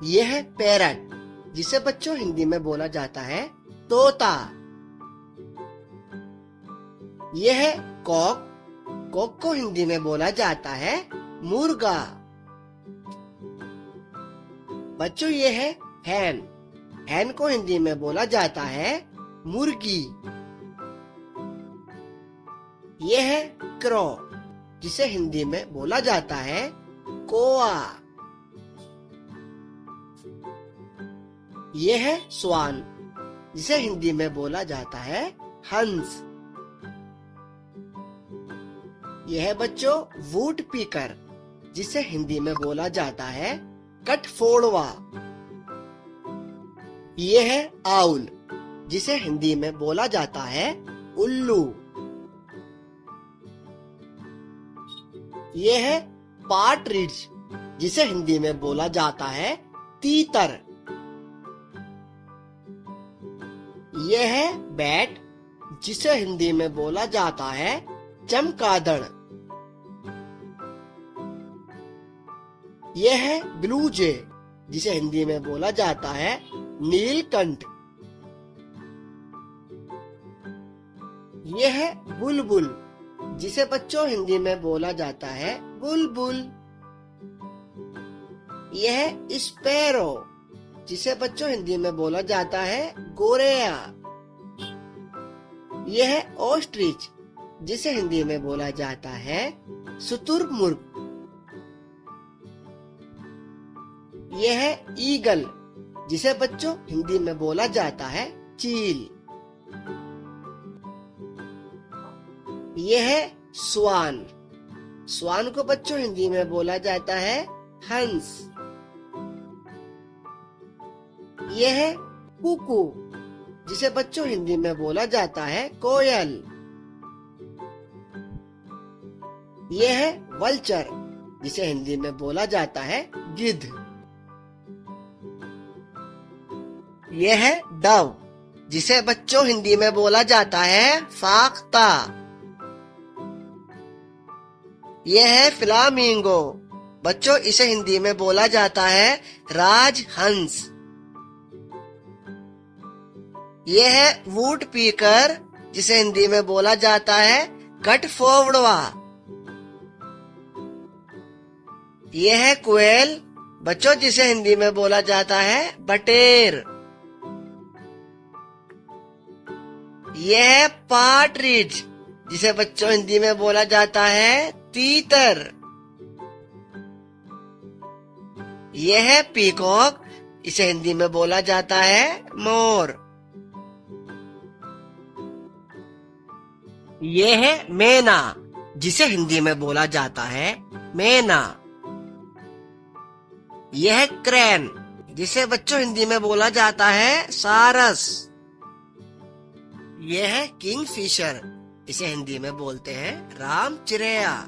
यह है पैरट, जिसे बच्चों हिंदी में बोला जाता है तोता। यह है कॉक, कॉक को हिंदी में बोला जाता है मुर्गा। बच्चों यह है हैन, हैन को हिंदी में बोला जाता है मुर्गी। यह है क्रो, जिसे हिंदी में बोला जाता है कोआ। यह है स्वान, जिसे हिंदी में बोला जाता है हंस। यह है बच्चों वुड पीकर, जिसे हिंदी में बोला जाता है कठफोड़वा। यह है आउल, जिसे हिंदी में बोला जाता है उल्लू। यह है पार्ट्रिज, जिसे हिंदी में बोला जाता है तीतर। यह है बैट, जिसे हिंदी में बोला जाता है चमगादड़। यह है ब्लू जे, जिसे हिंदी में बोला जाता है नीलकंठ। यह है बुलबुल, जिसे बच्चों हिंदी में बोला जाता है बुलबुल। यह है स्पैरो, जिसे बच्चों हिंदी में बोला जाता है गोरेया। यह है ऑस्ट्रिच, जिसे हिंदी में बोला जाता है शुतुरमुर्ग। यह है ईगल, जिसे बच्चों हिंदी में बोला जाता है चील। यह है स्वान, स्वान को बच्चों हिंदी में बोला जाता है हंस। यह है कुकू, जिसे बच्चों हिंदी में बोला जाता है कोयल। यह है वल्चर, जिसे हिंदी में बोला जाता है गिद्ध। यह है डव, जिसे बच्चों हिंदी में बोला जाता है फाख्ता। यह है फ्लामिंगो, बच्चों इसे हिंदी में बोला जाता है राजहंस। यह है वुड पीकर, जिसे हिंदी में बोला जाता है कठफोड़वा। यह है कोयल, बच्चों जिसे हिंदी में बोला जाता है बटेर। यह है पार्ट्रिज, जिसे बच्चों हिंदी में बोला जाता है तीतर। यह है पीकॉक, इसे हिंदी में बोला जाता है मोर। यह है मैना, जिसे हिंदी में बोला जाता है मैना। यह है क्रैन, जिसे बच्चों हिंदी में बोला जाता है सारस। यह है किंगफिशर, इसे हिंदी में बोलते हैं राम चिरैया।